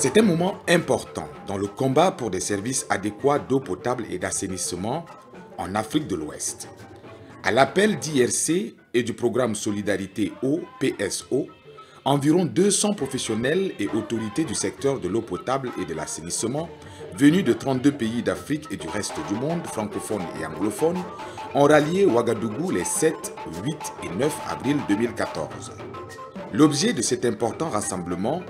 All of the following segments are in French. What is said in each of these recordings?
C'est un moment important dans le combat pour des services adéquats d'eau potable et d'assainissement en Afrique de l'Ouest. À l'appel d'IRC et du programme Solidarité Eau PSO, environ 200 professionnels et autorités du secteur de l'eau potable et de l'assainissement venus de 32 pays d'Afrique et du reste du monde, francophones et anglophones, ont rallié Ouagadougou les 7, 8 et 9 avril 2014. L'objet de cet important rassemblement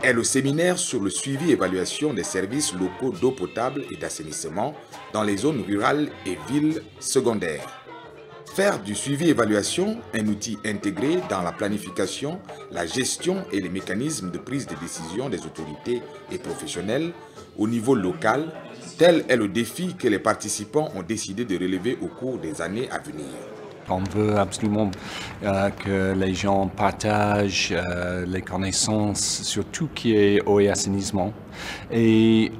est le séminaire sur le suivi et évaluation des services locaux d'eau potable et d'assainissement dans les zones rurales et villes secondaires. Faire du suivi-évaluation un outil intégré dans la planification, la gestion et les mécanismes de prise de décision des autorités et professionnels au niveau local, tel est le défi que les participants ont décidé de relever au cours des années à venir. On veut absolument que les gens partagent les connaissances sur tout ce qui est eau et assainissement. Et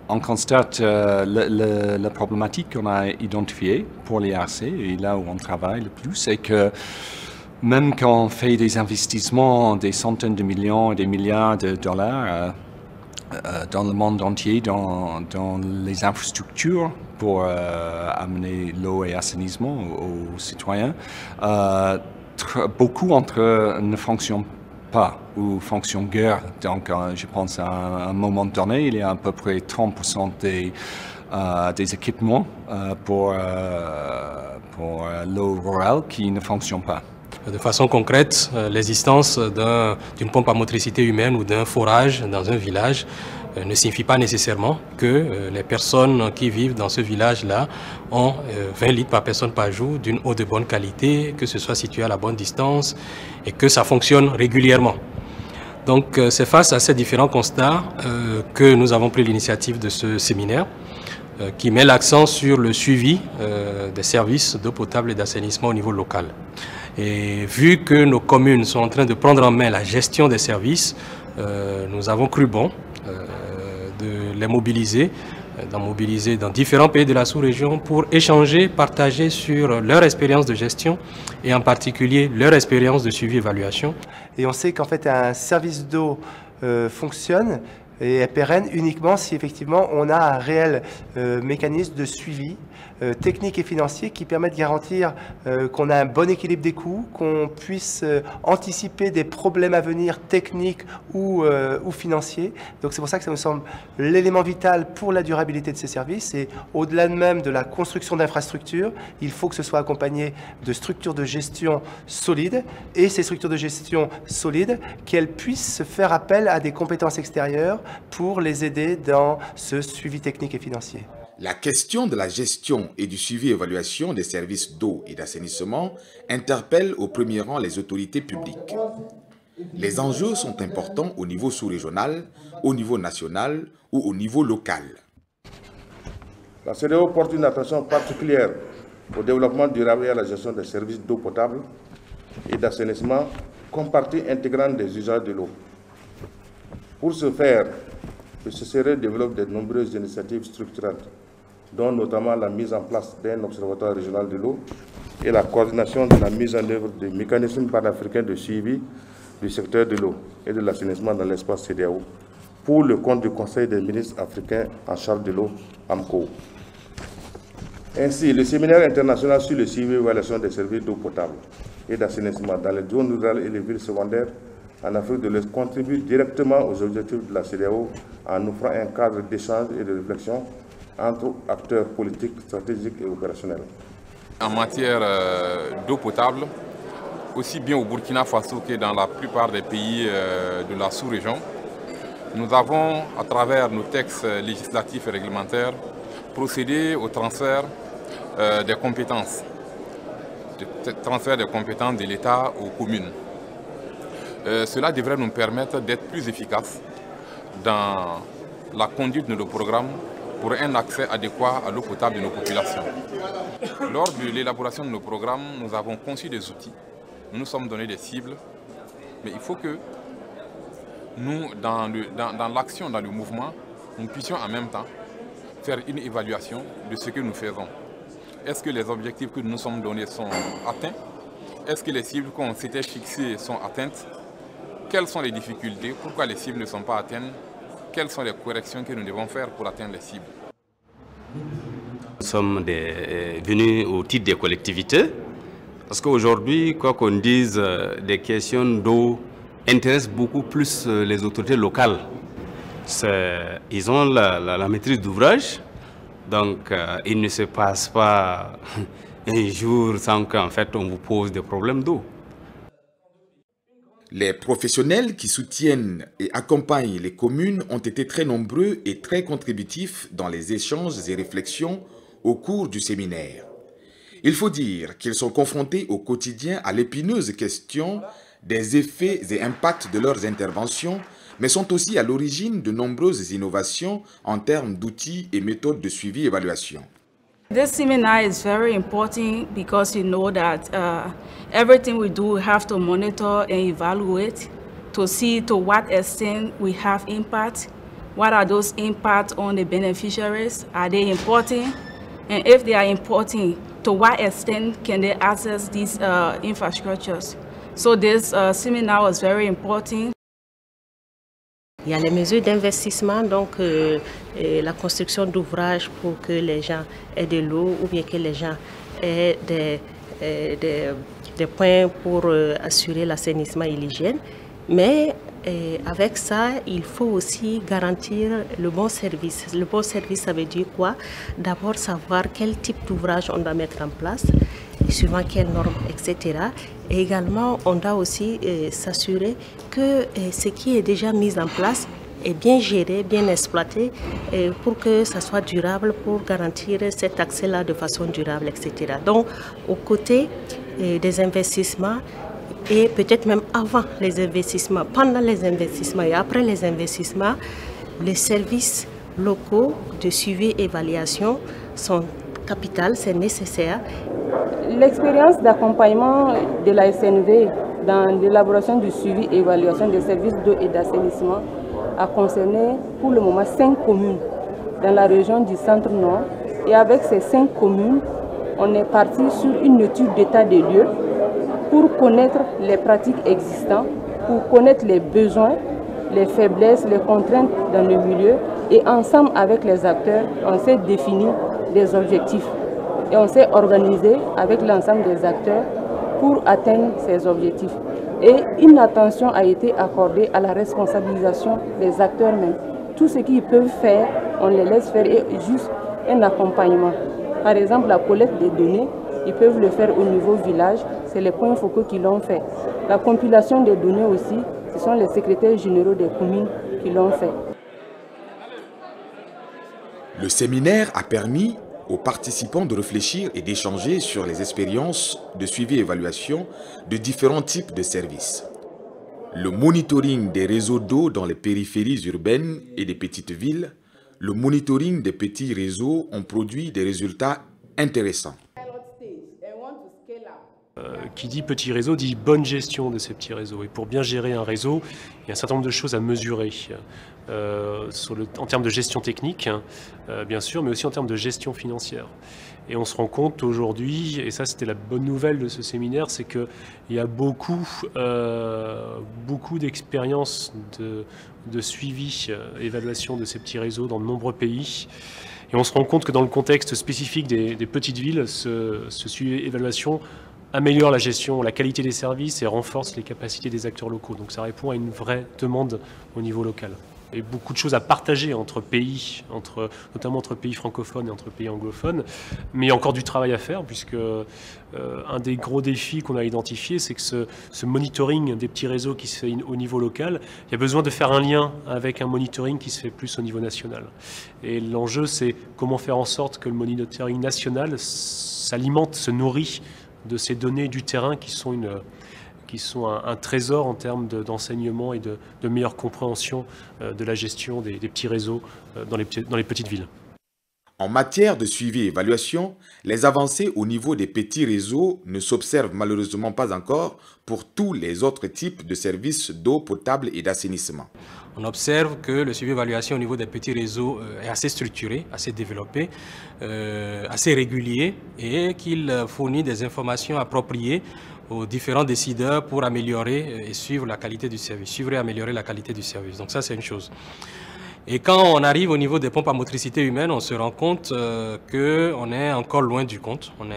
on constate la problématique qu'on a identifiée pour l'IRC et là où on travaille le plus, c'est que même quand on fait des investissements, des centaines de millions et des milliards de dollars dans le monde entier, dans les infrastructures pour amener l'eau et assainissement aux citoyens, beaucoup d'entre eux ne fonctionnent pas ou fonctionnent guère. Donc je pense à un moment donné, il y a à peu près 30% des équipements pour l'eau rurale qui ne fonctionnent pas. De façon concrète, l'existence d'une pompe à motricité humaine ou d'un forage dans un village ne signifie pas nécessairement que les personnes qui vivent dans ce village-là ont 20 litres par personne par jour d'une eau de bonne qualité, que ce soit situé à la bonne distance et que ça fonctionne régulièrement. Donc c'est face à ces différents constats que nous avons pris l'initiative de ce séminaire qui met l'accent sur le suivi des services d'eau potable et d'assainissement au niveau local. Et vu que nos communes sont en train de prendre en main la gestion des services, nous avons cru bon de les mobiliser, dans différents pays de la sous-région pour échanger, partager sur leur expérience de gestion et en particulier leur expérience de suivi-évaluation. Et on sait qu'en fait un service d'eau fonctionne et est pérenne uniquement si effectivement on a un réel mécanisme de suivi technique et financier qui permet de garantir qu'on a un bon équilibre des coûts, qu'on puisse anticiper des problèmes à venir techniques ou financiers. Donc c'est pour ça que ça me semble l'élément vital pour la durabilité de ces services. Et au-delà même de la construction d'infrastructures, il faut que ce soit accompagné de structures de gestion solides et ces structures de gestion solides, qu'elles puissent faire appel à des compétences extérieures pour les aider dans ce suivi technique et financier. La question de la gestion et du suivi-évaluation des services d'eau et d'assainissement interpelle au premier rang les autorités publiques. Les enjeux sont importants au niveau sous-régional, au niveau national ou au niveau local. La CEDEAO porte une attention particulière au développement durable et à la gestion des services d'eau potable et d'assainissement comme partie intégrante des usages de l'eau. Pour ce faire, le CCR développe de nombreuses initiatives structurantes, dont notamment la mise en place d'un observatoire régional de l'eau et la coordination de la mise en œuvre des mécanismes panafricains de suivi du secteur de l'eau et de l'assainissement dans l'espace CEDEAO pour le compte du Conseil des ministres africains en charge de l'eau, AMCO. Ainsi, le séminaire international sur le suivi et l'évaluation des services d'eau potable et d'assainissement dans les zones rurales et les villes secondaires en Afrique de l'Ouest contribue directement aux objectifs de la CEDEAO en offrant un cadre d'échange et de réflexion entre acteurs politiques, stratégiques et opérationnels. En matière d'eau potable, aussi bien au Burkina Faso que dans la plupart des pays de la sous-région, nous avons, à travers nos textes législatifs et réglementaires, procédé au transfert des compétences, de l'État aux communes. Cela devrait nous permettre d'être plus efficaces dans la conduite de nos programmes pour un accès adéquat à l'eau potable de nos populations. Lors de l'élaboration de nos programmes, nous avons conçu des outils, nous nous sommes donné des cibles, mais il faut que nous, dans l'action, dans le mouvement, nous puissions en même temps faire une évaluation de ce que nous faisons. Est-ce que les objectifs que nous nous sommes donnés sont atteints? Est-ce que les cibles qu'on s'était fixées sont atteintes? Quelles sont les difficultés? Pourquoi les cibles ne sont pas atteintes? quelles sont les corrections que nous devons faire pour atteindre les cibles. Nous sommes venus au titre des collectivités, parce qu'aujourd'hui, quoi qu'on dise, des questions d'eau intéressent beaucoup plus les autorités locales. Ils ont la maîtrise d'ouvrage, donc il ne se passe pas un jour sans qu'en fait on vous pose des problèmes d'eau. Les professionnels qui soutiennent et accompagnent les communes ont été très nombreux et très contributifs dans les échanges et réflexions au cours du séminaire. Il faut dire qu'ils sont confrontés au quotidien à l'épineuse question des effets et impacts de leurs interventions, mais sont aussi à l'origine de nombreuses innovations en termes d'outils et méthodes de suivi et évaluation. This seminar is very important because you know that everything we do, we have to monitor and evaluate to see to what extent we have impact. What are those impacts on the beneficiaries? Are they important? And if they are important, to what extent can they access these infrastructures? So this seminar was very important. Il y a les mesures d'investissement, donc la construction d'ouvrages pour que les gens aient de l'eau ou bien que les gens aient des points pour assurer l'assainissement et l'hygiène. Mais avec ça, il faut aussi garantir le bon service. Le bon service, ça veut dire quoi? D'abord, savoir quel type d'ouvrage on doit mettre en place, suivant quelles normes, etc. Et également, on doit aussi s'assurer que ce qui est déjà mis en place est bien géré, bien exploité, pour que ça soit durable, pour garantir cet accès-là de façon durable, etc. Donc, aux côtés des investissements, et peut-être même avant les investissements, pendant les investissements et après les investissements, les services locaux de suivi et évaluation sont capitaux, c'est nécessaire. L'expérience d'accompagnement de la SNV dans l'élaboration du suivi et évaluation des services d'eau et d'assainissement a concerné pour le moment 5 communes dans la région du Centre-Nord. Et avec ces 5 communes, on est parti sur une étude d'état des lieux pour connaître les pratiques existantes, pour connaître les besoins, les faiblesses, les contraintes dans le milieu. Et ensemble avec les acteurs, on s'est défini des objectifs. Et on s'est organisé avec l'ensemble des acteurs pour atteindre ces objectifs. Et une attention a été accordée à la responsabilisation des acteurs même. Tout ce qu'ils peuvent faire, on les laisse faire et juste un accompagnement. Par exemple, la collecte des données, ils peuvent le faire au niveau village, c'est les points focaux qui l'ont fait. La compilation des données aussi, ce sont les secrétaires généraux des communes qui l'ont fait. Le séminaire a permis aux participants de réfléchir et d'échanger sur les expériences de suivi et évaluation de différents types de services. Le monitoring des réseaux d'eau dans les périphéries urbaines et des petites villes, le monitoring des petits réseaux ont produit des résultats intéressants. Qui dit petit réseau dit bonne gestion de ces petits réseaux. Et pour bien gérer un réseau, il y a un certain nombre de choses à mesurer. En termes de gestion technique, bien sûr, mais aussi en termes de gestion financière. Et on se rend compte aujourd'hui, et ça c'était la bonne nouvelle de ce séminaire, c'est qu'il y a beaucoup d'expériences de suivi, évaluation de ces petits réseaux dans de nombreux pays. Et on se rend compte que dans le contexte spécifique des petites villes, ce suivi évaluation améliore la gestion, la qualité des services et renforce les capacités des acteurs locaux. Donc ça répond à une vraie demande au niveau local. Et beaucoup de choses à partager entre pays, notamment entre pays francophones et entre pays anglophones. Mais il y a encore du travail à faire, puisque un des gros défis qu'on a identifié, c'est que ce monitoring des petits réseaux qui se fait au niveau local, il y a besoin de faire un lien avec un monitoring qui se fait plus au niveau national. Et l'enjeu, c'est comment faire en sorte que le monitoring national s'alimente, se nourrit de ces données du terrain qui sont un trésor en termes d'enseignement et de meilleure compréhension de la gestion des petits réseaux dans les petites villes. En matière de suivi et évaluation, les avancées au niveau des petits réseaux ne s'observent malheureusement pas encore pour tous les autres types de services d'eau potable et d'assainissement. On observe que le suivi et évaluation au niveau des petits réseaux est assez structuré, assez développé, assez régulier et qu'il fournit des informations appropriées aux différents décideurs pour améliorer et suivre la qualité du service, suivre et améliorer la qualité du service. Donc ça, c'est une chose. Et quand on arrive au niveau des pompes à motricité humaine, on se rend compte qu'on est encore loin du compte. On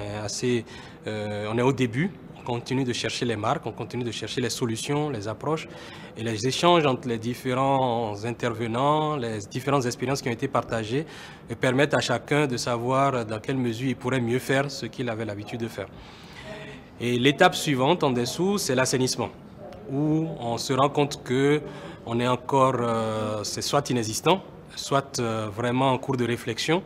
est au début. On continue de chercher les marques, on continue de chercher les solutions, les approches et les échanges entre les différents intervenants, les différentes expériences qui ont été partagées et permettent à chacun de savoir dans quelle mesure il pourrait mieux faire ce qu'il avait l'habitude de faire. Et l'étape suivante en dessous, c'est l'assainissement, où on se rend compte qu'on est encore, c'est soit inexistant, soit vraiment en cours de réflexion,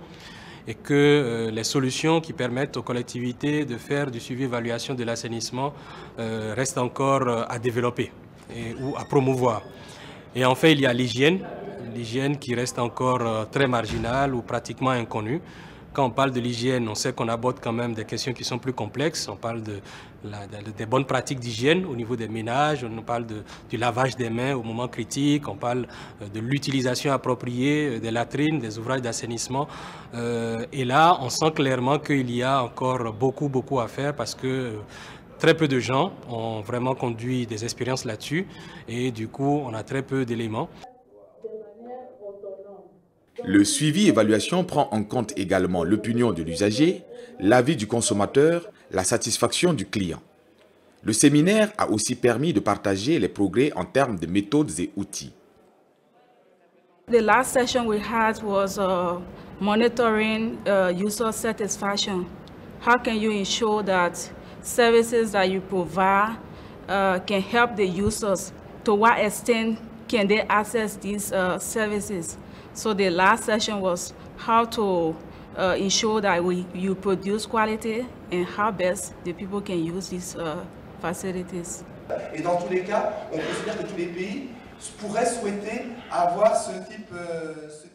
et que les solutions qui permettent aux collectivités de faire du suivi-évaluation de l'assainissement restent encore à développer ou à promouvoir. Et enfin, il y a l'hygiène qui reste encore très marginale ou pratiquement inconnue. Quand on parle de l'hygiène, on sait qu'on aborde quand même des questions qui sont plus complexes. On parle des bonnes pratiques d'hygiène au niveau des ménages, on parle du lavage des mains au moment critique, on parle de l'utilisation appropriée des latrines, des ouvrages d'assainissement. Et là, on sent clairement qu'il y a encore beaucoup à faire parce que très peu de gens ont vraiment conduit des expériences là-dessus et du coup, on a très peu d'éléments. Le suivi-évaluation prend en compte également l'opinion de l'usager, l'avis du consommateur, la satisfaction du client. Le séminaire a aussi permis de partager les progrès en termes de méthodes et outils. The last session we had was monitoring user satisfaction. How can you ensure that services that you provide can help the users? To what extent can they access these services? So the last session was how to ensure that you produce quality and how best the people can use these facilities. Et dans tous les cas, on considère que tous les pays pourraient souhaiter avoir ce type d'analyse.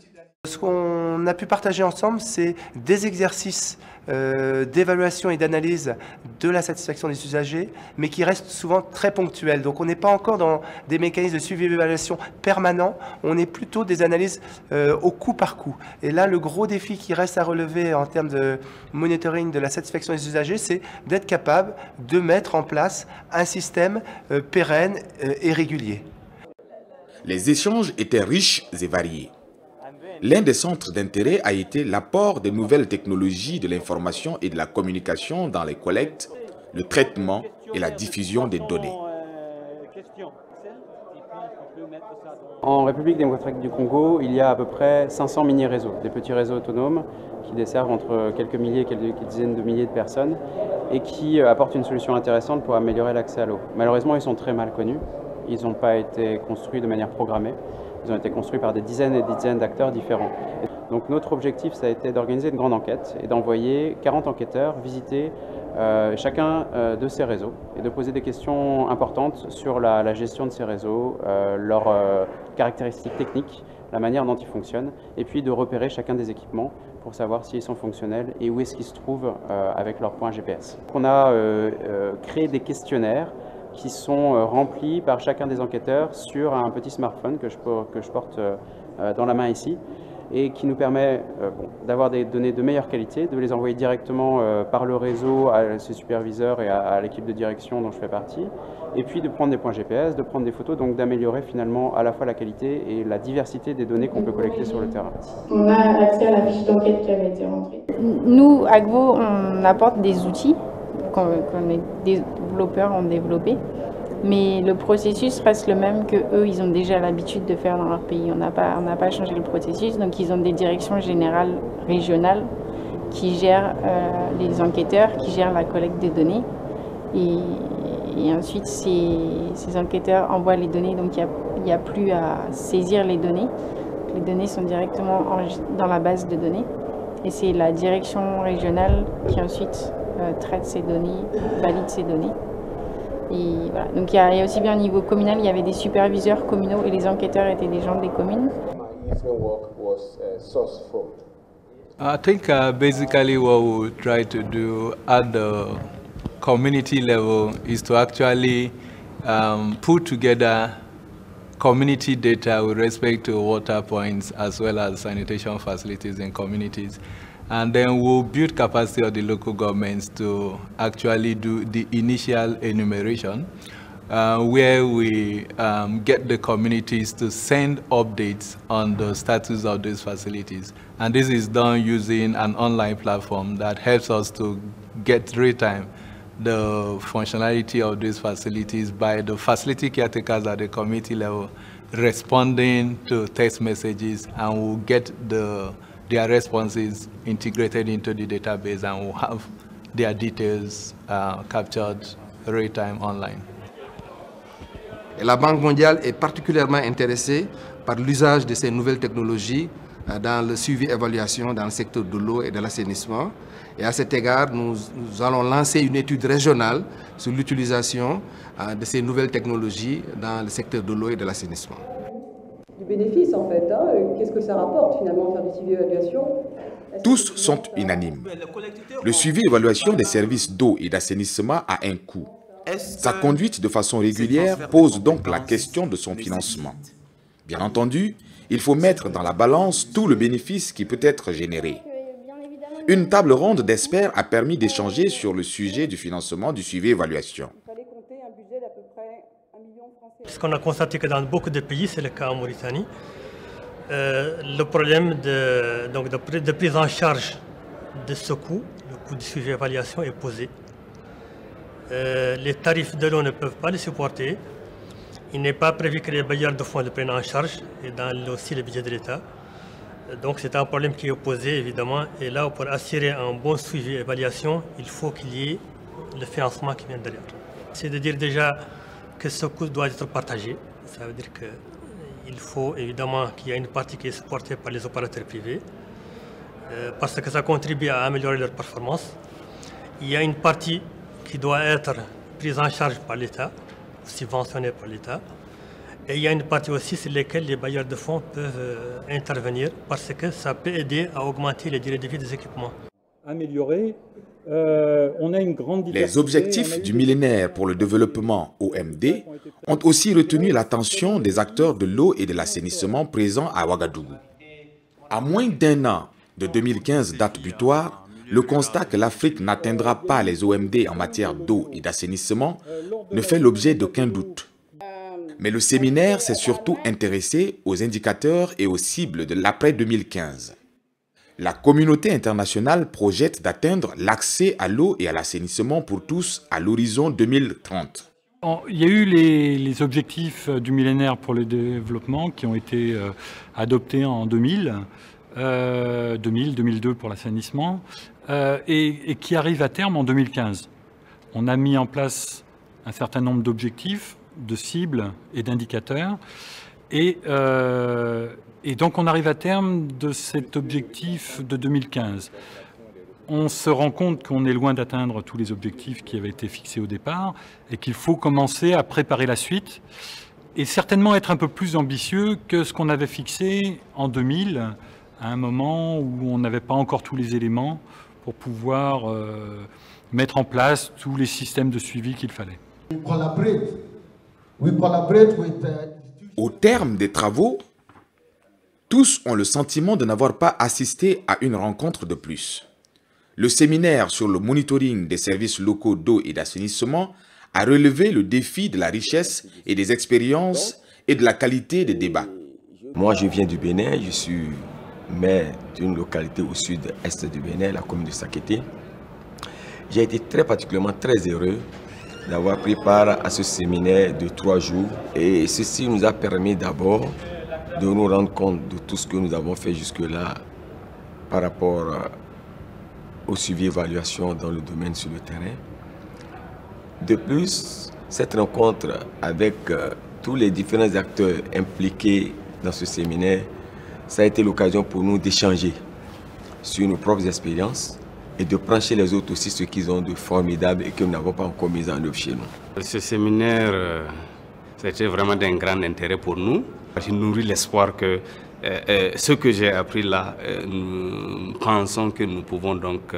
Ce qu'on a pu partager ensemble, c'est des exercices d'évaluation et d'analyse de la satisfaction des usagers, mais qui restent souvent très ponctuels. Donc on n'est pas encore dans des mécanismes de suivi et d'évaluation permanents, on est plutôt des analyses au coup par coup. Et là, le gros défi qui reste à relever en termes de monitoring de la satisfaction des usagers, c'est d'être capable de mettre en place un système pérenne et régulier. Les échanges étaient riches et variés. L'un des centres d'intérêt a été l'apport des nouvelles technologies de l'information et de la communication dans les collectes, le traitement et la diffusion des données. En République démocratique du Congo, il y a à peu près 500 mini-réseaux, des petits réseaux autonomes qui desservent entre quelques milliers et quelques dizaines de milliers de personnes et qui apportent une solution intéressante pour améliorer l'accès à l'eau. Malheureusement, ils sont très mal connus, ils n'ont pas été construits de manière programmée. Ils ont été construits par des dizaines et des dizaines d'acteurs différents. Donc notre objectif, ça a été d'organiser une grande enquête et d'envoyer 40 enquêteurs visiter chacun de ces réseaux et de poser des questions importantes sur la gestion de ces réseaux, leurs caractéristiques techniques, la manière dont ils fonctionnent, et puis de repérer chacun des équipements pour savoir s'ils sont fonctionnels et où est-ce qu'ils se trouvent avec leur point GPS. On a créé des questionnaires qui sont remplis par chacun des enquêteurs sur un petit smartphone que je porte dans la main ici et qui nous permet d'avoir des données de meilleure qualité, de les envoyer directement par le réseau à ses superviseurs et à l'équipe de direction dont je fais partie, et puis de prendre des points GPS, de prendre des photos, donc d'améliorer finalement à la fois la qualité et la diversité des données qu'on peut collecter sur le terrain. On a accès à la fiche d'enquête qui avait été rentrée. Nous, Agvo, on apporte des outils qu'on les développeurs ont développé, mais le processus reste le même que eux, ils ont déjà l'habitude de faire dans leur pays. On n'a pas changé le processus, donc ils ont des directions générales régionales qui gèrent les enquêteurs, qui gèrent la collecte des données, et ensuite ces enquêteurs envoient les données, donc il n'y a plus à saisir les données. Les données sont directement dans la base de données, et c'est la direction régionale qui ensuite traite ces données, valide ces données. Et voilà. Donc il y a aussi bien au niveau communal, il y avait des superviseurs communaux et les enquêteurs étaient des gens des communes. I think basically what we try to do at the community level is to actually put together community data with respect to water points as well as sanitation facilities in communities. And then we'll build capacity of the local governments to actually do the initial enumeration where we get the communities to send updates on the status of these facilities. And this is done using an online platform that helps us to get real-time the functionality of these facilities by the facility caretakers at the community level responding to text messages, and we'll get their responses integrated into the database, and we'll have their details captured real-time online. Et la Banque mondiale est particulièrement intéressée par l'usage de ces nouvelles technologies dans le suivi et évaluation dans le secteur de l'eau et de l'assainissement. Et à cet égard, nous allons lancer une étude régionale sur l'utilisation de ces nouvelles technologies dans le secteur de l'eau et de l'assainissement. Du bénéfice en fait, qu'est-ce que ça rapporte finalement faire du suivi et évaluation? Tous sont unanimes. Le suivi et évaluation des services d'eau et d'assainissement a un coût. Sa conduite de façon régulière pose donc la question de son financement. Bien entendu, il faut mettre dans la balance tout le bénéfice qui peut être généré. Une table ronde d'experts a permis d'échanger sur le sujet du financement du suivi et évaluation. Ce qu'on a constaté que dans beaucoup de pays, c'est le cas en Mauritanie, le problème de prise en charge de ce coût, le coût du suivi et évaluation est posé. Les tarifs de l'eau ne peuvent pas les supporter. Il n'est pas prévu que les bailleurs de fonds le prennent en charge, et dans aussi le budget de l'État. Donc c'est un problème qui est posé évidemment. Et là, pour assurer un bon suivi et évaluation, il faut qu'il y ait le financement qui vient derrière. C'est de dire déjà que ce coût doit être partagé. Ça veut dire qu'il faut évidemment qu'il y ait une partie qui est supportée par les opérateurs privés, parce que ça contribue à améliorer leur performance. Il y a une partie qui doit être prise en charge par l'État, subventionnée par l'État. Et il y a une partie aussi sur laquelle les bailleurs de fonds peuvent intervenir, parce que ça peut aider à augmenter les durées de vie des équipements. Améliorer, on a une grande diversité. Les objectifs du millénaire pour le développement OMD ont aussi retenu l'attention des acteurs de l'eau et de l'assainissement présents à Ouagadougou. À moins d'un an de 2015, date butoir, le constat que l'Afrique n'atteindra pas les OMD en matière d'eau et d'assainissement ne fait l'objet d'aucun doute. Mais le séminaire s'est surtout intéressé aux indicateurs et aux cibles de l'après-2015. La communauté internationale projette d'atteindre l'accès à l'eau et à l'assainissement pour tous à l'horizon 2030. Il y a eu les objectifs du millénaire pour le développement qui ont été adoptés en 2002 pour l'assainissement, et qui arrivent à terme en 2015. On a mis en place un certain nombre d'objectifs, de cibles et d'indicateurs, et donc on arrive à terme de cet objectif de 2015. On se rend compte qu'on est loin d'atteindre tous les objectifs qui avaient été fixés au départ, et qu'il faut commencer à préparer la suite, et certainement être un peu plus ambitieux que ce qu'on avait fixé en 2000, à un moment où on n'avait pas encore tous les éléments pour pouvoir mettre en place tous les systèmes de suivi qu'il fallait. Au terme des travaux, tous ont le sentiment de n'avoir pas assisté à une rencontre de plus. Le séminaire sur le monitoring des services locaux d'eau et d'assainissement a relevé le défi de la richesse et des expériences et de la qualité des débats. Moi, je viens du Bénin, je suis maire d'une localité au sud-est du Bénin, la commune de Sakété. J'ai été particulièrement très heureux d'avoir pris part à ce séminaire de 3 jours. Et ceci nous a permis d'abord de nous rendre compte de tout ce que nous avons fait jusque-là par rapport au suivi et évaluation dans le domaine sur le terrain. De plus, cette rencontre avec tous les différents acteurs impliqués dans ce séminaire, ça a été l'occasion pour nous d'échanger sur nos propres expériences et de prendre chez les autres aussi ce qu'ils ont de formidable et que nous n'avons pas encore mis en œuvre chez nous. Ce séminaire, c'était vraiment d'un grand intérêt pour nous. Je nourris l'espoir que ce que j'ai appris là, nous pensons que nous pouvons donc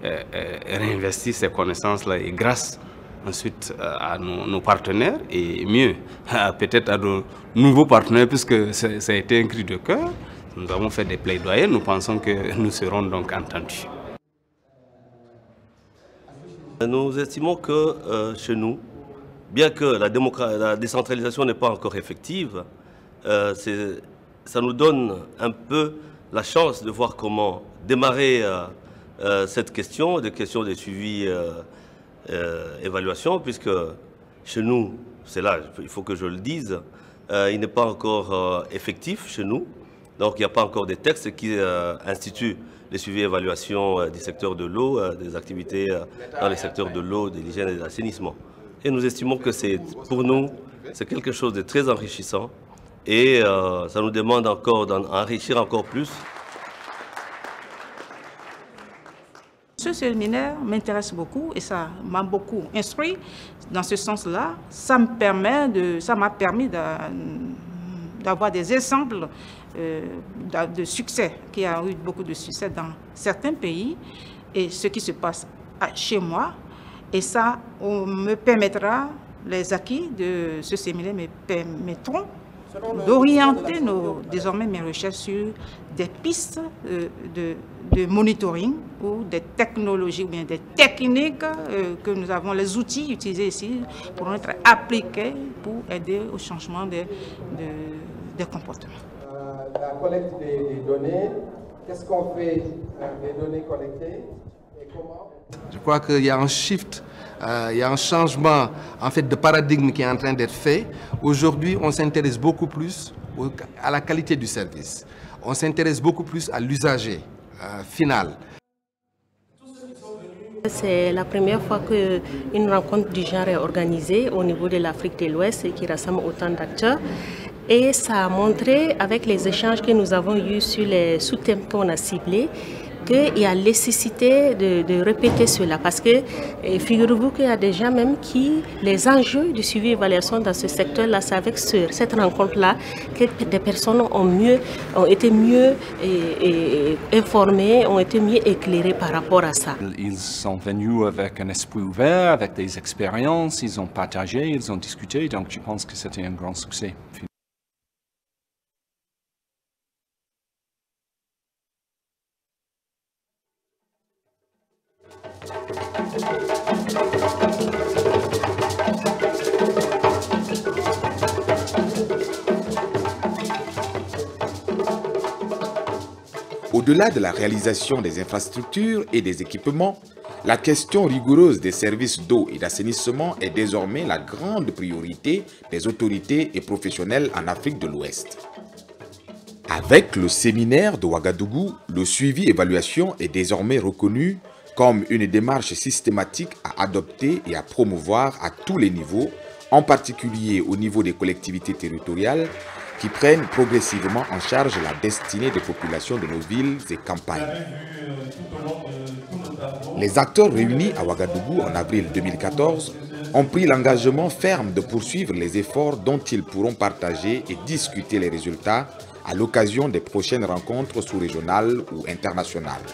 réinvestir ces connaissances-là, et grâce ensuite à nos partenaires, et mieux, peut-être à nos nouveaux partenaires, puisque ça a été un cri de cœur. Nous avons fait des plaidoyers, nous pensons que nous serons donc entendus. Nous estimons que chez nous, bien que la décentralisation n'est pas encore effective, ça nous donne un peu la chance de voir comment démarrer cette question, des questions de suivi évaluation, puisque chez nous, c'est là, il faut que je le dise, il n'est pas encore effectif chez nous. Donc il n'y a pas encore des textes qui instituent les suivis et évaluations du secteur de l'eau, des activités dans les secteurs de l'eau, de l'hygiène et de l'assainissement. Et nous estimons que pour nous, c'est quelque chose de très enrichissant et ça nous demande encore d'enrichir encore plus. Ce séminaire m'intéresse beaucoup et ça m'a beaucoup instruit. Dans ce sens-là, ça m'a permis d'avoir des exemples de succès, qui a eu beaucoup de succès dans certains pays et ce qui se passe chez moi. Et ça me permettra, les acquis de ce séminaire me permettront d'orienter désormais mes recherches sur des pistes de monitoring ou des technologies ou bien des techniques que nous avons, les outils utilisés ici pour être appliqués pour aider au changement des comportements. La collecte des données, qu'est-ce qu'on fait des données collectées et comment? Je crois qu'il y a un shift, il y a un changement en fait, de paradigme qui est en train d'être fait. Aujourd'hui, on s'intéresse beaucoup plus à la qualité du service. On s'intéresse beaucoup plus à l'usager final. C'est la première fois qu'une rencontre du genre est organisée au niveau de l'Afrique de l'Ouest et qui rassemble autant d'acteurs. Et ça a montré, avec les échanges que nous avons eus sur les sous-thèmes qu'on a ciblés, qu'il y a nécessité de répéter cela. Parce que figurez-vous qu'il y a des gens même qui, les enjeux du suivi et évaluation dans ce secteur-là, c'est avec cette rencontre-là que des personnes ont été mieux informées, ont été mieux éclairées par rapport à ça. Ils sont venus avec un esprit ouvert, avec des expériences, ils ont partagé, ils ont discuté, donc je pense que c'était un grand succès. Au-delà de la réalisation des infrastructures et des équipements, la question rigoureuse des services d'eau et d'assainissement est désormais la grande priorité des autorités et professionnels en Afrique de l'Ouest. Avec le séminaire de Ouagadougou, le suivi-évaluation est désormais reconnu comme une démarche systématique à adopter et à promouvoir à tous les niveaux, en particulier au niveau des collectivités territoriales, qui prennent progressivement en charge la destinée des populations de nos villes et campagnes. Les acteurs réunis à Ouagadougou en avril 2014 ont pris l'engagement ferme de poursuivre les efforts dont ils pourront partager et discuter les résultats à l'occasion des prochaines rencontres sous-régionales ou internationales.